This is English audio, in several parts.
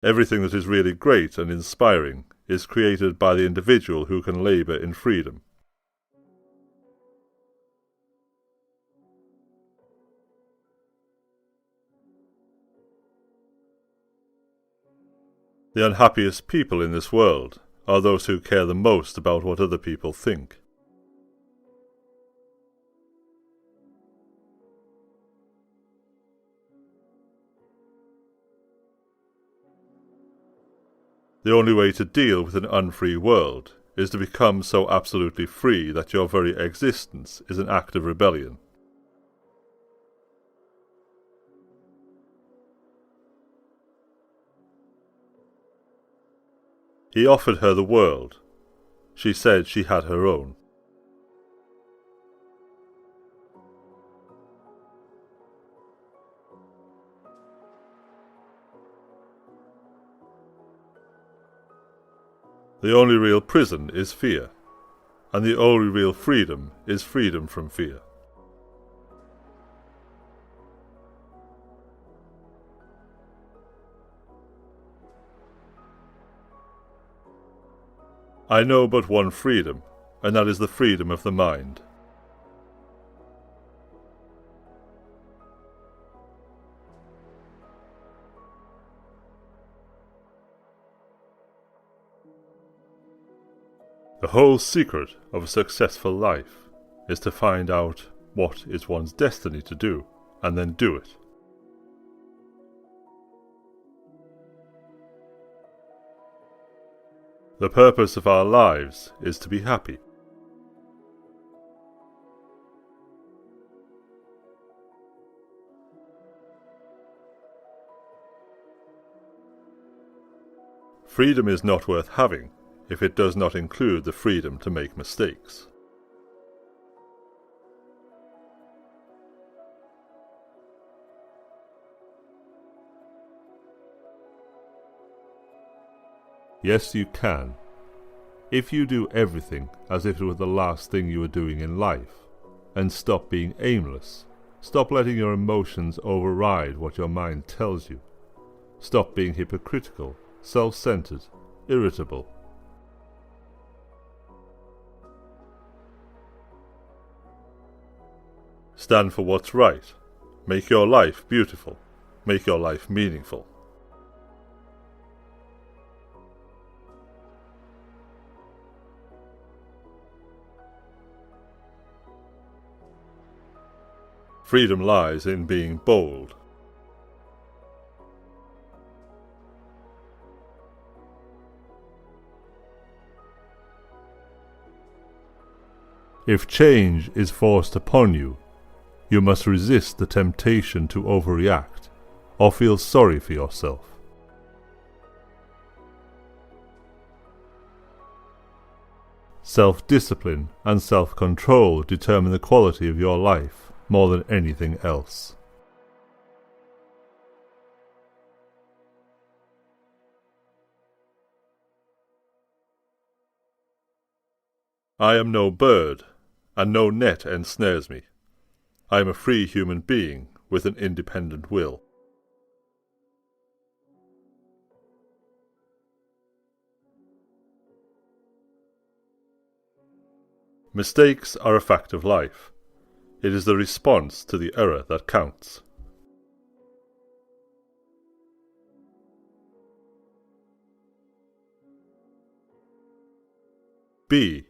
Everything that is really great and inspiring is created by the individual who can labour in freedom. The unhappiest people in this world are those who care the most about what other people think. The only way to deal with an unfree world is to become so absolutely free that your very existence is an act of rebellion. He offered her the world. She said she had her own. The only real prison is fear, and the only real freedom is freedom from fear. I know but one freedom, and that is the freedom of the mind. The whole secret of a successful life is to find out what is one's destiny to do, and then do it. The purpose of our lives is to be happy. Freedom is not worth having if it does not include the freedom to make mistakes. Yes, you can. If you do everything as if it were the last thing you were doing in life, and stop being aimless, stop letting your emotions override what your mind tells you, stop being hypocritical, self-centered, irritable. Stand for what's right. Make your life beautiful. Make your life meaningful. Freedom lies in being bold. If change is forced upon you, you must resist the temptation to overreact or feel sorry for yourself. Self-discipline and self-control determine the quality of your life more than anything else. I am no bird, and no net ensnares me. I am a free human being with an independent will. Mistakes are a fact of life. It is the response to the error that counts. Be.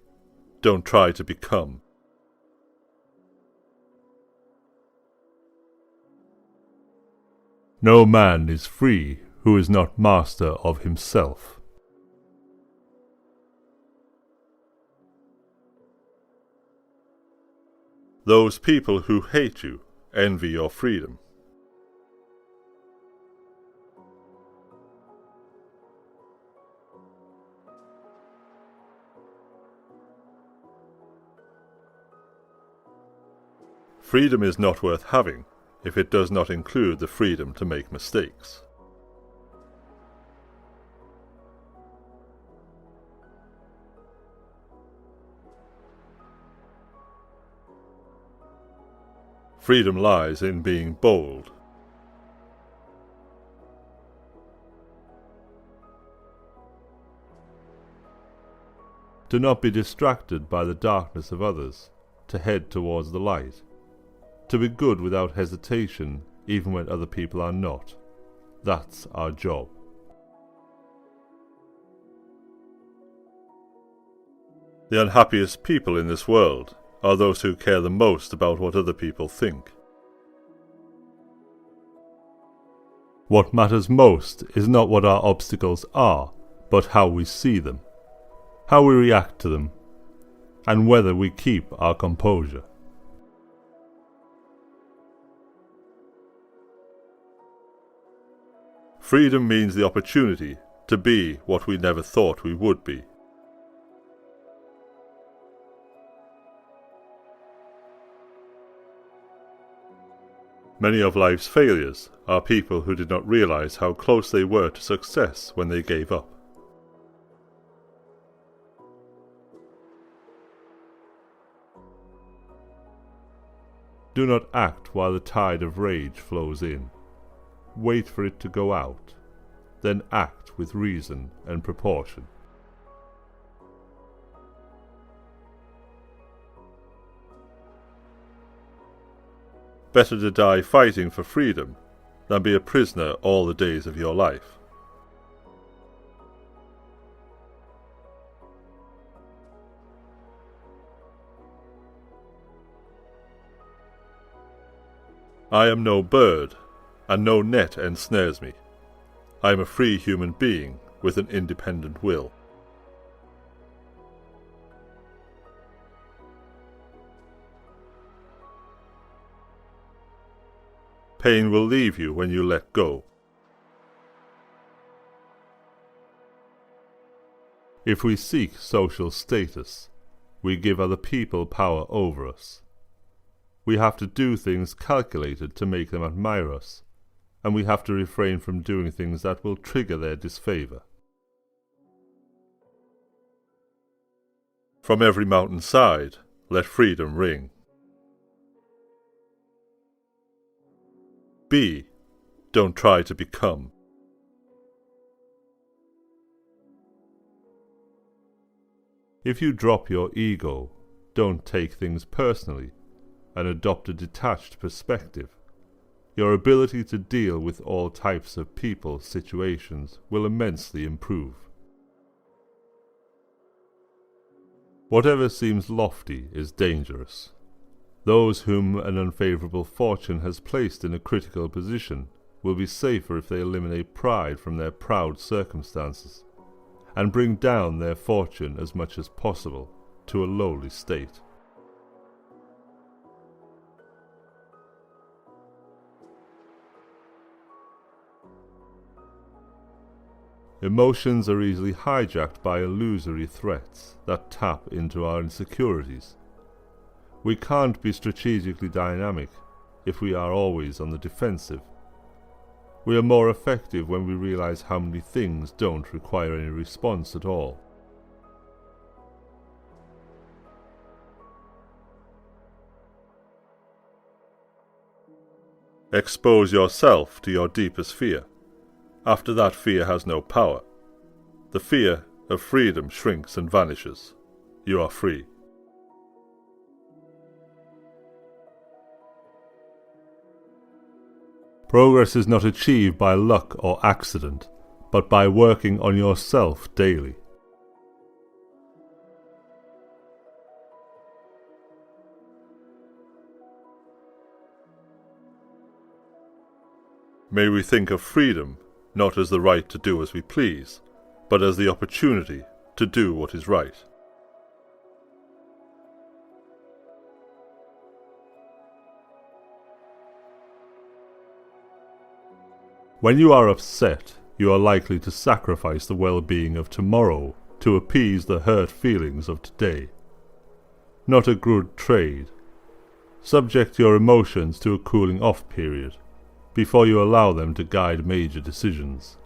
Don't try to become. No man is free who is not master of himself. Those people who hate you envy your freedom. Freedom is not worth having if it does not include the freedom to make mistakes. Freedom lies in being bold. Do not be distracted by the darkness of others, to head towards the light. To be good without hesitation, even when other people are not. That's our job. The unhappiest people in this world are those who care the most about what other people think. What matters most is not what our obstacles are, but how we see them, how we react to them, and whether we keep our composure. Freedom means the opportunity to be what we never thought we would be. Many of life's failures are people who did not realize how close they were to success when they gave up. Do not act while the tide of rage flows in. Wait for it to go out, then act with reason and proportion. Better to die fighting for freedom than be a prisoner all the days of your life. I am no bird, and no net ensnares me. I am a free human being with an independent will. Pain will leave you when you let go. If we seek social status, we give other people power over us. We have to do things calculated to make them admire us, and we have to refrain from doing things that will trigger their disfavour. From every mountainside, let freedom ring. Be, don't try to become. If you drop your ego, don't take things personally, and adopt a detached perspective. Your ability to deal with all types of people, situations will immensely improve. Whatever seems lofty is dangerous. Those whom an unfavourable fortune has placed in a critical position will be safer if they eliminate pride from their proud circumstances, and bring down their fortune as much as possible to a lowly state. Emotions are easily hijacked by illusory threats that tap into our insecurities. We can't be strategically dynamic if we are always on the defensive. We are more effective when we realize how many things don't require any response at all. Expose yourself to your deepest fear. After that, fear has no power. The fear of freedom shrinks and vanishes. You are free. Progress is not achieved by luck or accident, but by working on yourself daily. May we think of freedom not as the right to do as we please, but as the opportunity to do what is right. When you are upset, you are likely to sacrifice the well-being of tomorrow to appease the hurt feelings of today. Not a good trade. Subject your emotions to a cooling-off period before you allow them to guide major decisions.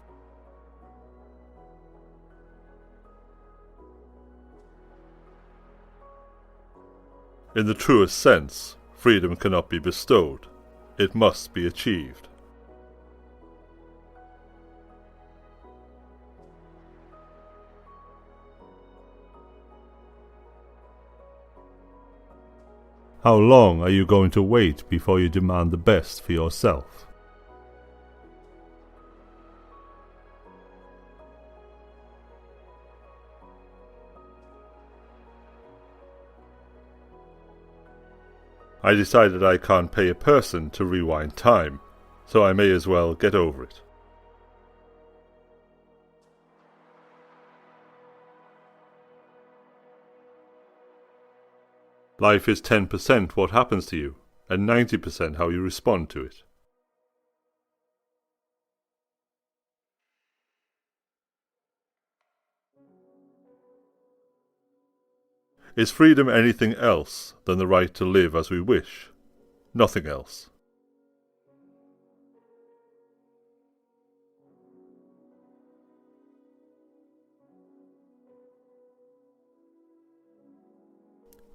In the truest sense, freedom cannot be bestowed. It must be achieved. How long are you going to wait before you demand the best for yourself? I decided I can't pay a person to rewind time, so I may as well get over it. Life is 10% what happens to you, and 90% how you respond to it. Is freedom anything else than the right to live as we wish? Nothing else.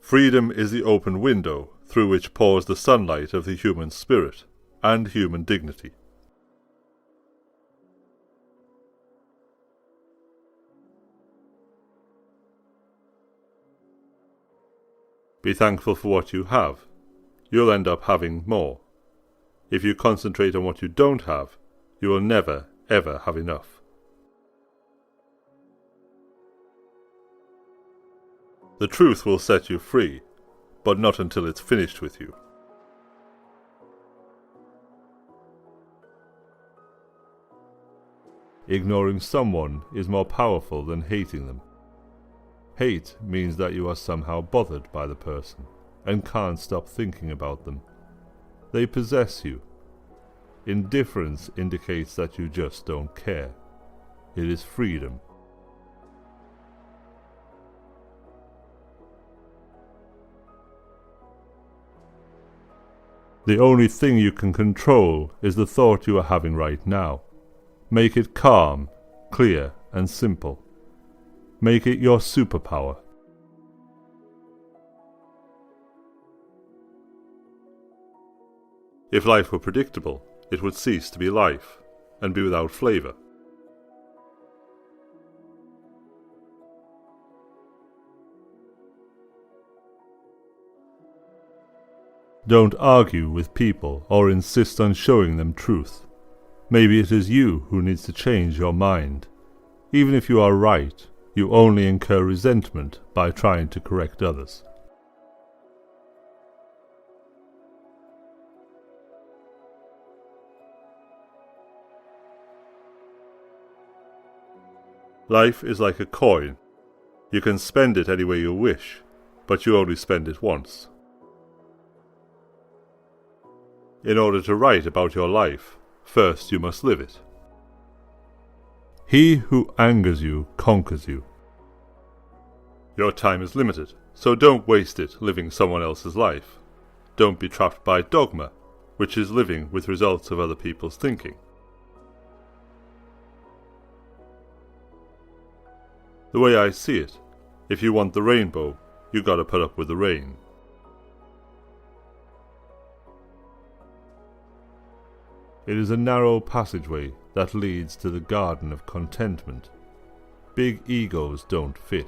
Freedom is the open window through which pours the sunlight of the human spirit and human dignity. Be thankful for what you have. You'll end up having more. If you concentrate on what you don't have, you will never, ever have enough. The truth will set you free, but not until it's finished with you. Ignoring someone is more powerful than hating them. Hate means that you are somehow bothered by the person and can't stop thinking about them. They possess you. Indifference indicates that you just don't care. It is freedom. The only thing you can control is the thought you are having right now. Make it calm, clear, and simple. Make it your superpower. If life were predictable, it would cease to be life, and be without flavour. Don't argue with people or insist on showing them truth. Maybe it is you who needs to change your mind. Even if you are right, you only incur resentment by trying to correct others. Life is like a coin. You can spend it any way you wish, but you only spend it once. In order to write about your life, first you must live it. He who angers you conquers you. Your time is limited, so don't waste it living someone else's life. Don't be trapped by dogma, which is living with results of other people's thinking. The way I see it, if you want the rainbow, you gotta put up with the rain. It is a narrow passageway that leads to the garden of contentment. Big egos don't fit.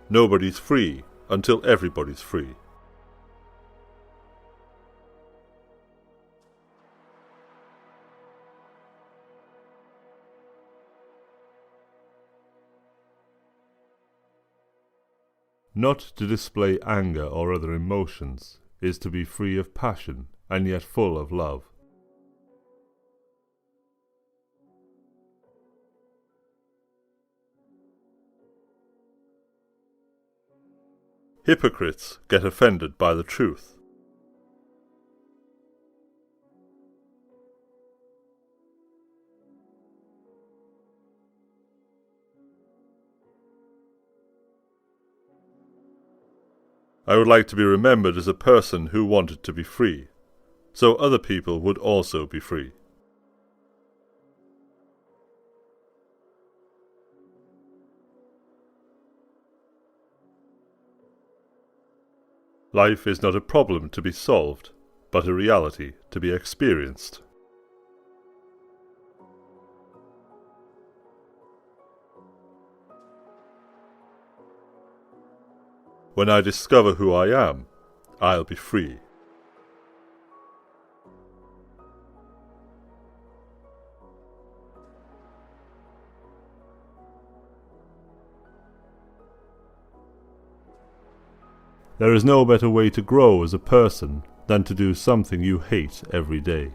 Nobody's free until everybody's free. Not to display anger or other emotions is to be free of passion and yet full of love. Hypocrites get offended by the truth. I would like to be remembered as a person who wanted to be free, so other people would also be free. Life is not a problem to be solved, but a reality to be experienced. When I discover who I am, I'll be free. There is no better way to grow as a person than to do something you hate every day.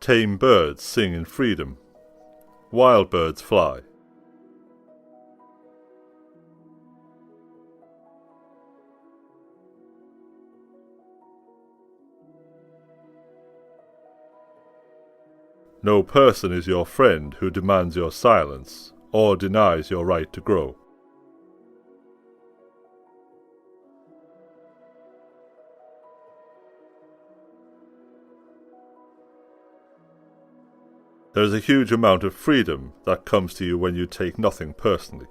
Tame birds sing in freedom. Wild birds fly. No person is your friend who demands your silence or denies your right to grow. There is a huge amount of freedom that comes to you when you take nothing personally.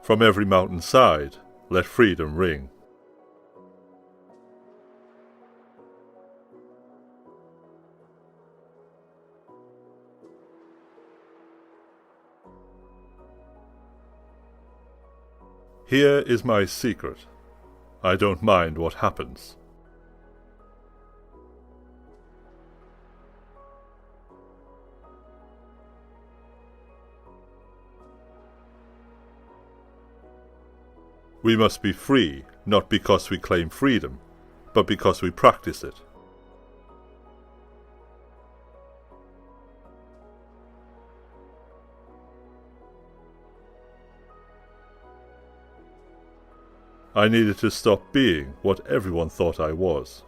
From every mountainside, let freedom ring. Here is my secret. I don't mind what happens. We must be free, not because we claim freedom, but because we practice it. I needed to stop being what everyone thought I was.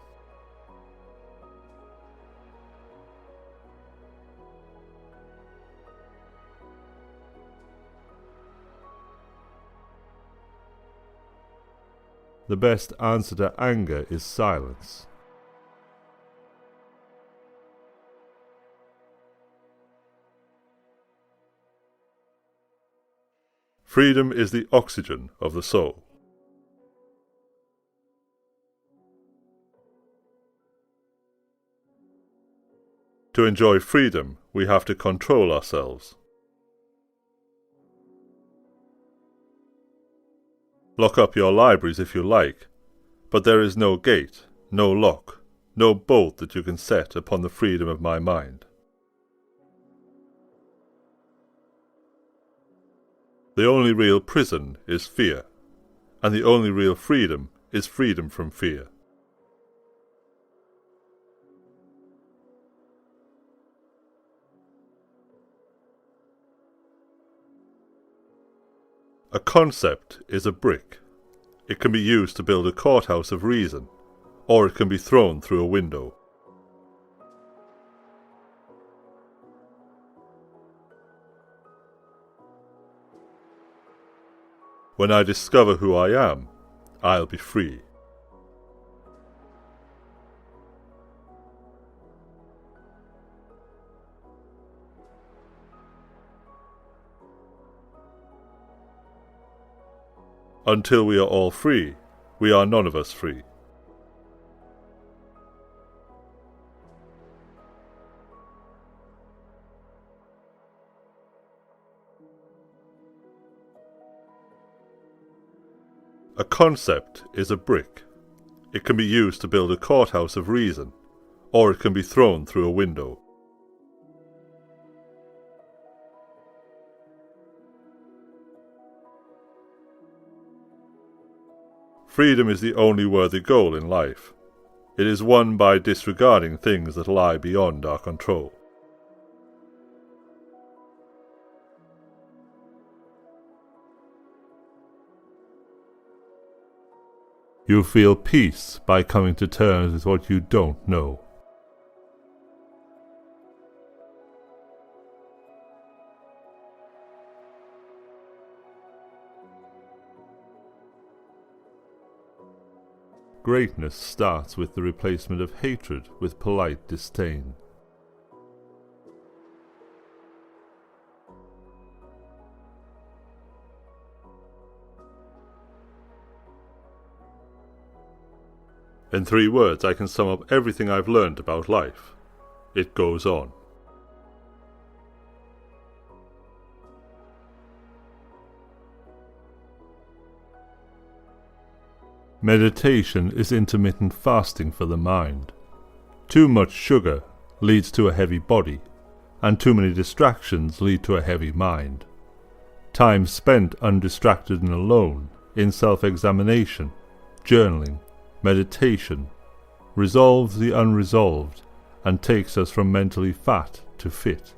The best answer to anger is silence. Freedom is the oxygen of the soul. To enjoy freedom, we have to control ourselves. Lock up your libraries if you like, but there is no gate, no lock, no bolt that you can set upon the freedom of my mind. The only real prison is fear, and the only real freedom is freedom from fear. A concept is a brick. It can be used to build a courthouse of reason, or it can be thrown through a window. When I discover who I am, I'll be free. Until we are all free, we are none of us free. A concept is a brick. It can be used to build a courthouse of reason, or it can be thrown through a window. Freedom is the only worthy goal in life. It is won by disregarding things that lie beyond our control. You feel peace by coming to terms with what you don't know. Greatness starts with the replacement of hatred with polite disdain. In 3 words, I can sum up everything I've learned about life. It goes on. Meditation is intermittent fasting for the mind. Too much sugar leads to a heavy body, and too many distractions lead to a heavy mind. Time spent undistracted and alone, in self-examination, journaling, meditation, resolves the unresolved and takes us from mentally fat to fit.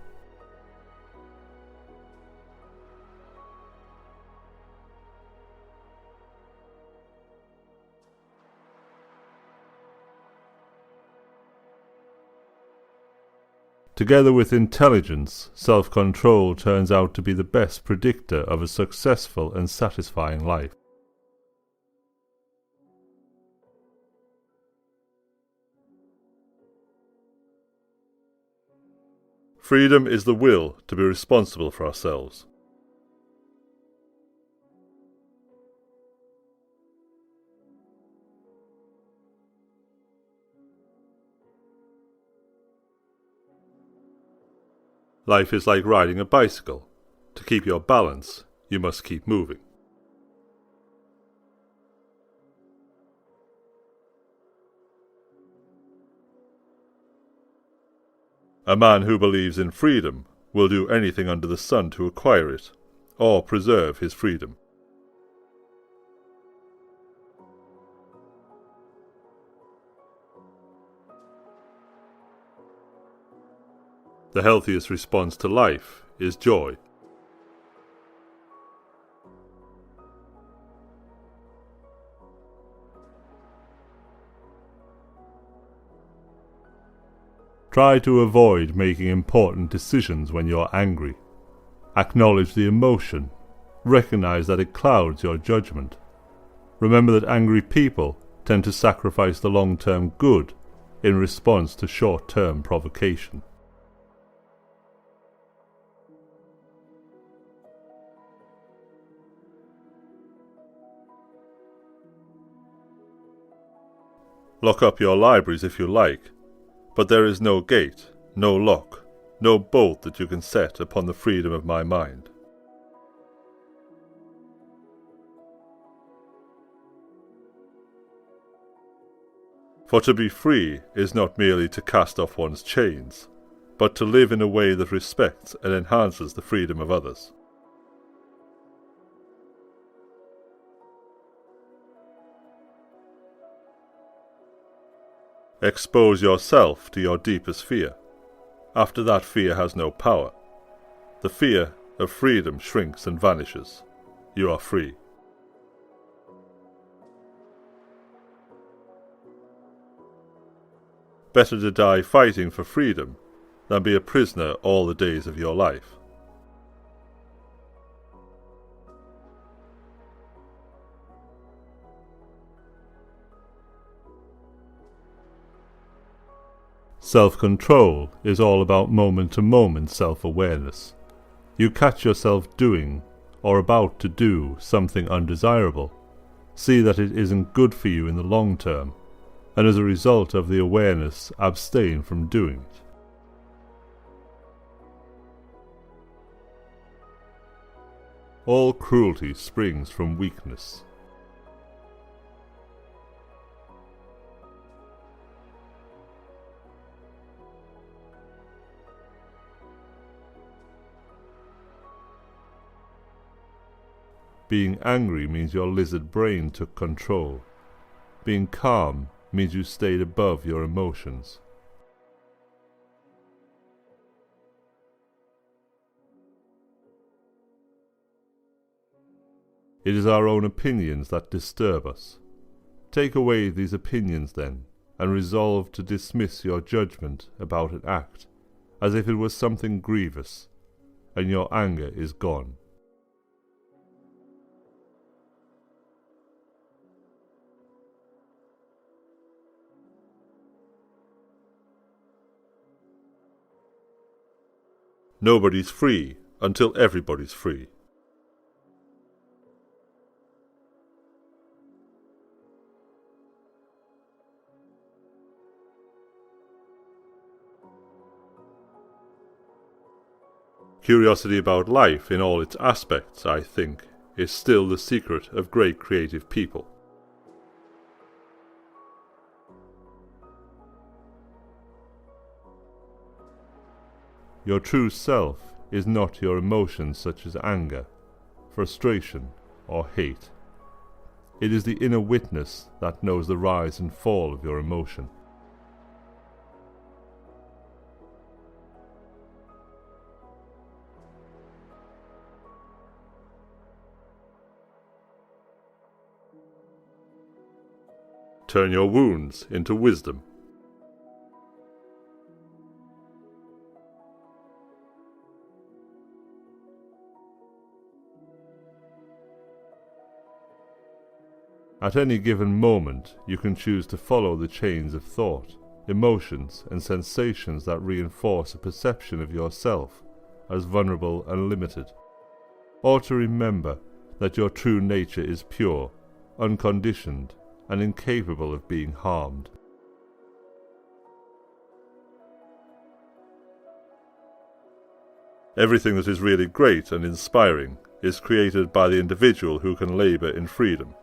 Together with intelligence, self-control turns out to be the best predictor of a successful and satisfying life. Freedom is the will to be responsible for ourselves. Life is like riding a bicycle. To keep your balance, you must keep moving. A man who believes in freedom will do anything under the sun to acquire it, or preserve his freedom. The healthiest response to life is joy. Try to avoid making important decisions when you're angry. Acknowledge the emotion. Recognize that it clouds your judgment. Remember that angry people tend to sacrifice the long-term good in response to short-term provocation. Lock up your libraries if you like, but there is no gate, no lock, no bolt that you can set upon the freedom of my mind. For to be free is not merely to cast off one's chains, but to live in a way that respects and enhances the freedom of others. Expose yourself to your deepest fear. After that, fear has no power. The fear of freedom shrinks and vanishes. You are free. Better to die fighting for freedom than be a prisoner all the days of your life. Self-control is all about moment-to-moment self-awareness. You catch yourself doing or about to do something undesirable. See that it isn't good for you in the long term, and as a result of the awareness, abstain from doing it. All cruelty springs from weakness. Being angry means your lizard brain took control. Being calm means you stayed above your emotions. It is our own opinions that disturb us. Take away these opinions then, and resolve to dismiss your judgment about an act, as if it was something grievous, and your anger is gone. Nobody's free until everybody's free. Curiosity about life in all its aspects, I think, is still the secret of great creative people. Your true self is not your emotions such as anger, frustration, or hate. It is the inner witness that knows the rise and fall of your emotion. Turn your wounds into wisdom. At any given moment, you can choose to follow the chains of thought, emotions, and sensations that reinforce a perception of yourself as vulnerable and limited, or to remember that your true nature is pure, unconditioned, and incapable of being harmed. Everything that is really great and inspiring is created by the individual who can labor in freedom.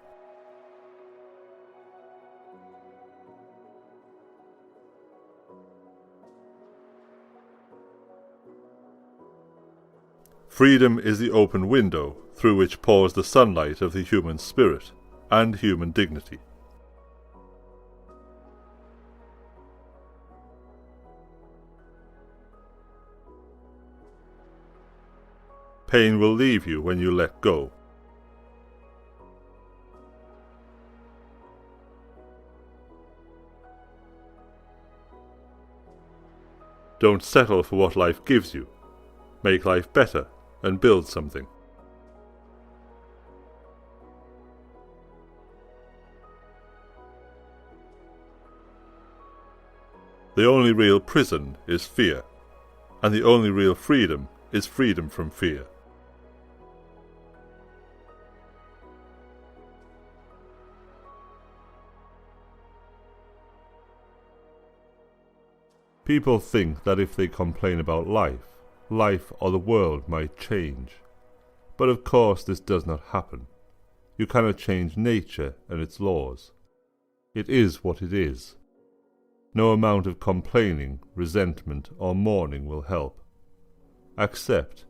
Freedom is the open window through which pours the sunlight of the human spirit and human dignity. Pain will leave you when you let go. Don't settle for what life gives you. Make life better and build something. The only real prison is fear, and the only real freedom is freedom from fear. People think that if they complain about life or the world might change. But of course this does not happen. You cannot change nature and its laws. It is what it is. No amount of complaining, resentment, or mourning will help. Accept,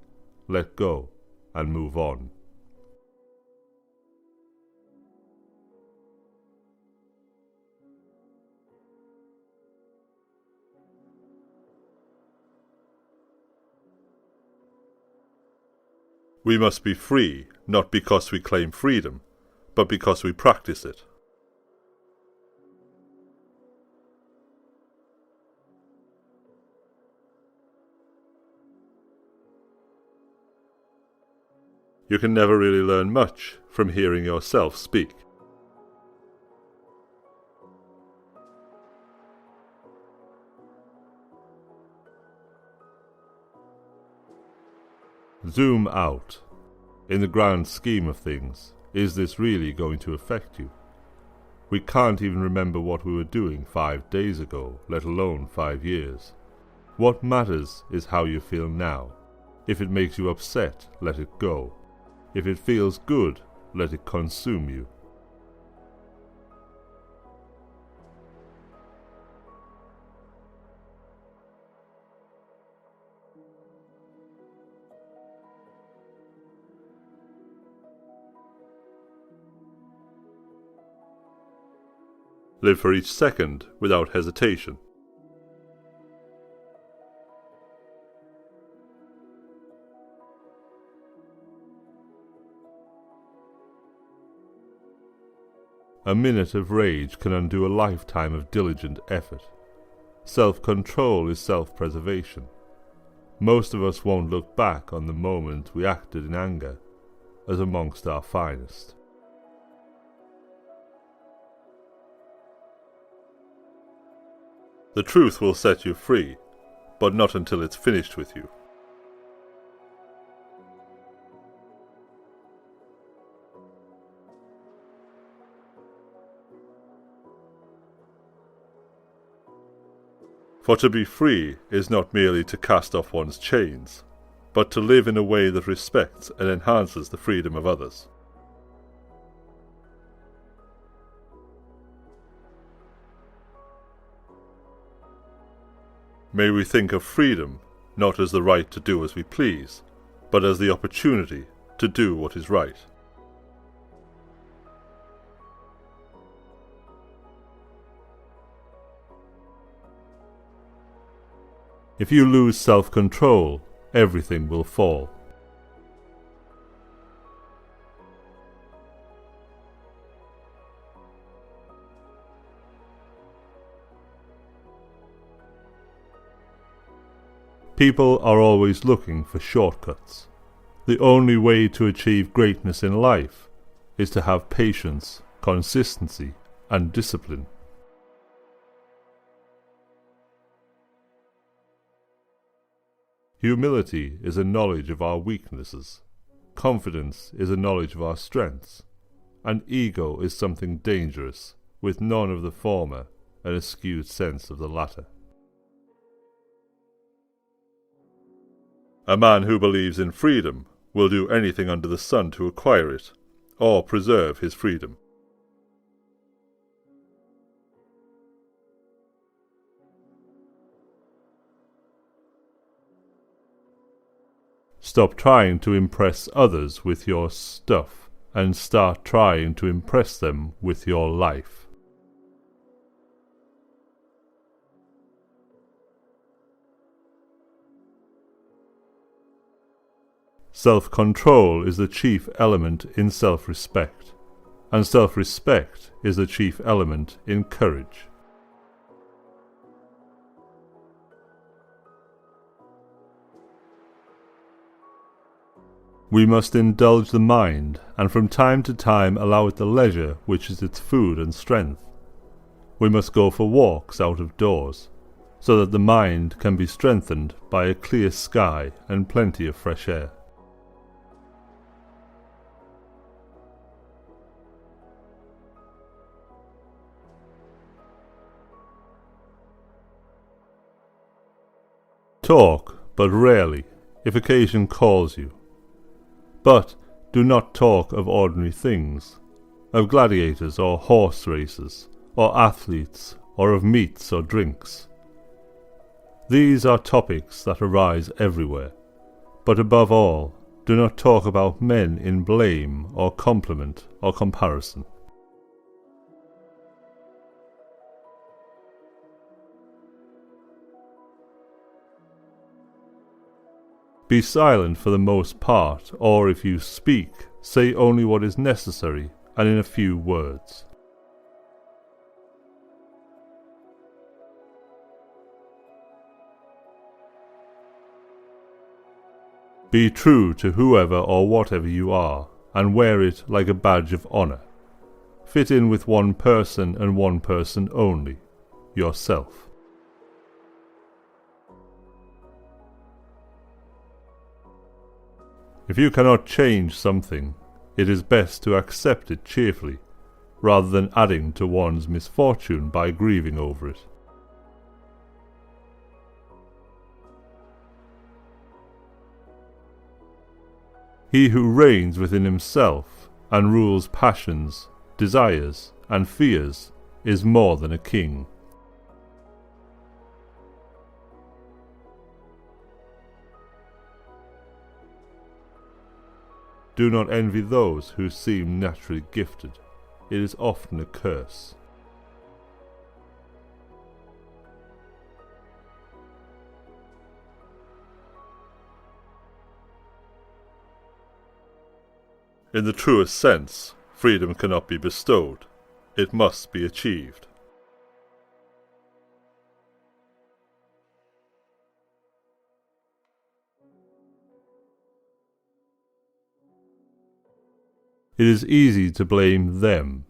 let go, and move on. We must be free, not because we claim freedom, but because we practice it. You can never really learn much from hearing yourself speak. Zoom out. In the grand scheme of things, is this really going to affect you? We can't even remember what we were doing 5 days ago, let alone 5 years. What matters is how you feel now. If it makes you upset, let it go. If it feels good, let it consume you. Live for each second without hesitation. A minute of rage can undo a lifetime of diligent effort. Self-control is self-preservation. Most of us won't look back on the moment we acted in anger as amongst our finest. The truth will set you free, but not until it's finished with you. For to be free is not merely to cast off one's chains, but to live in a way that respects and enhances the freedom of others. May we think of freedom not as the right to do as we please, but as the opportunity to do what is right. If you lose self-control, everything will fall. People are always looking for shortcuts. The only way to achieve greatness in life is to have patience, consistency, and discipline. Humility is a knowledge of our weaknesses. Confidence is a knowledge of our strengths. And ego is something dangerous, with none of the former and a skewed sense of the latter. A man who believes in freedom will do anything under the sun to acquire it, or preserve his freedom. Stop trying to impress others with your stuff, and start trying to impress them with your life. Self-control is the chief element in self-respect, and self-respect is the chief element in courage. We must indulge the mind, and from time to time allow it the leisure which is its food and strength. We must go for walks out of doors, so that the mind can be strengthened by a clear sky and plenty of fresh air. Talk, but rarely, if occasion calls you. But do not talk of ordinary things, of gladiators or horse races, or athletes, or of meats or drinks. These are topics that arise everywhere, but above all, do not talk about men in blame or compliment or comparison. Be silent for the most part, or if you speak, say only what is necessary and in a few words. Be true to whoever or whatever you are, and wear it like a badge of honor. Fit in with one person and one person only, yourself. If you cannot change something, it is best to accept it cheerfully, rather than adding to one's misfortune by grieving over it. He who reigns within himself and rules passions, desires, and fears is more than a king. Do not envy those who seem naturally gifted. It is often a curse. In the truest sense, freedom cannot be bestowed. It must be achieved. It is easy to blame them.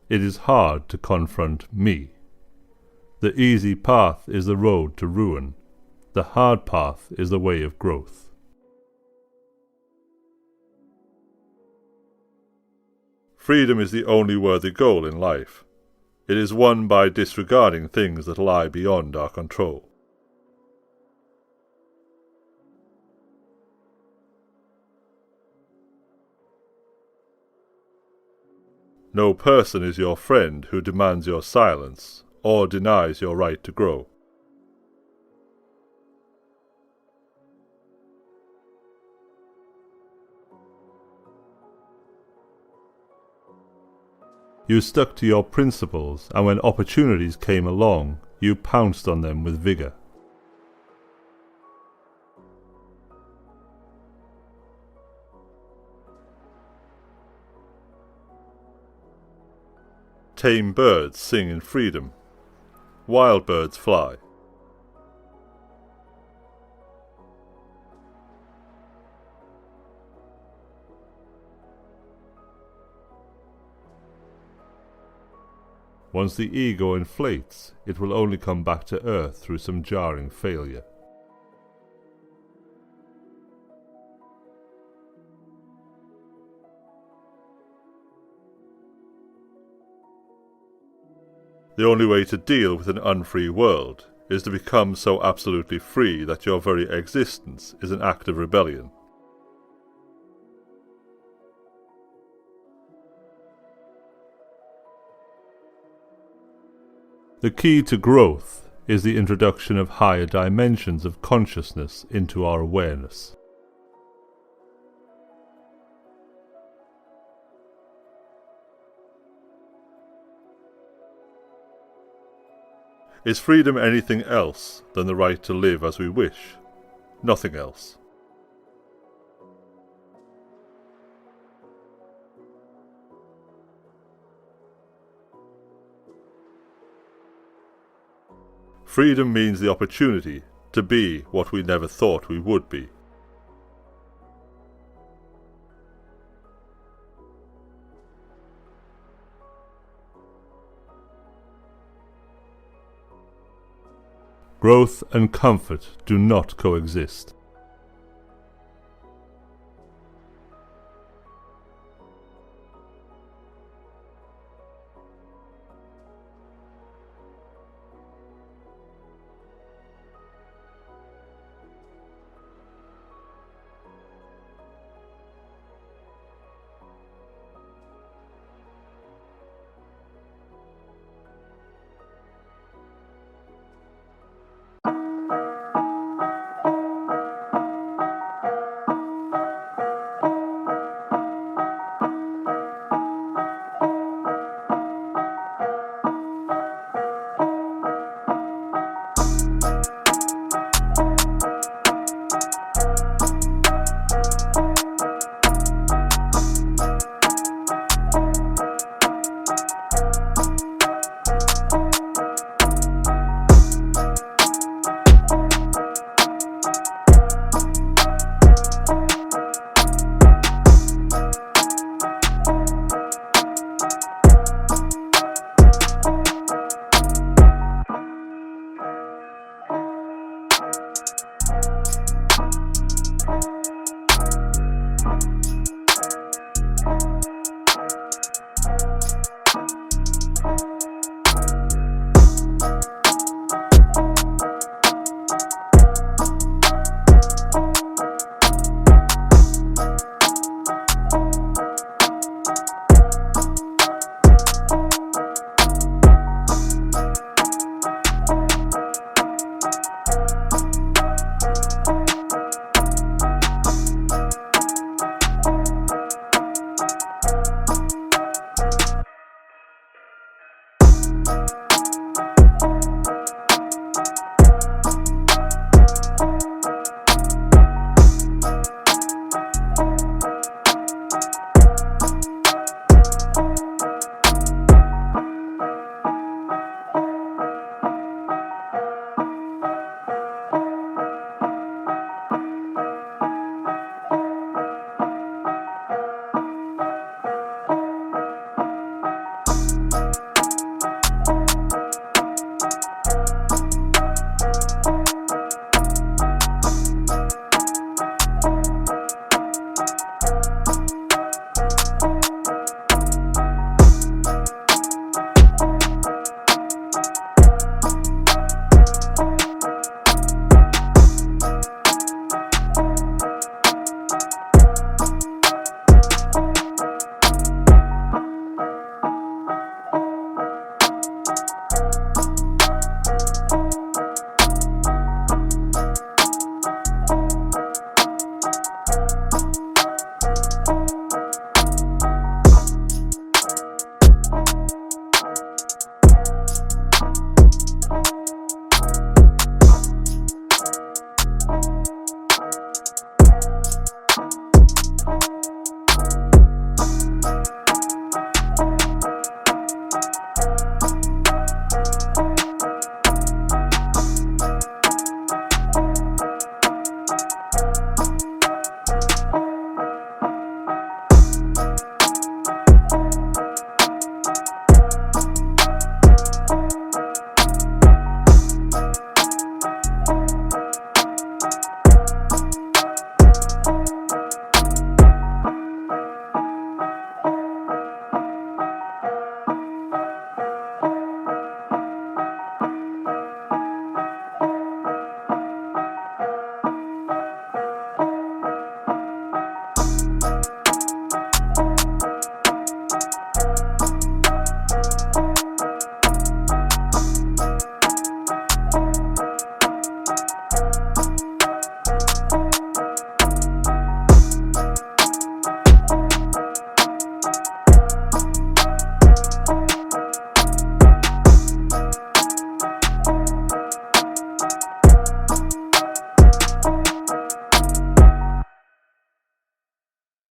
It is hard to confront me. The easy path is the road to ruin. The hard path is the way of growth. Freedom is the only worthy goal in life. It is won by disregarding things that lie beyond our control. No person is your friend who demands your silence or denies your right to grow. You stuck to your principles, and when opportunities came along, you pounced on them with vigour. Tame birds sing in freedom. Wild birds fly. Once the ego inflates, it will only come back to earth through some jarring failure. The only way to deal with an unfree world is to become so absolutely free that your very existence is an act of rebellion. The key to growth is the introduction of higher dimensions of consciousness into our awareness. Is freedom anything else than the right to live as we wish? Nothing else. Freedom means the opportunity to be what we never thought we would be. Growth and comfort do not coexist.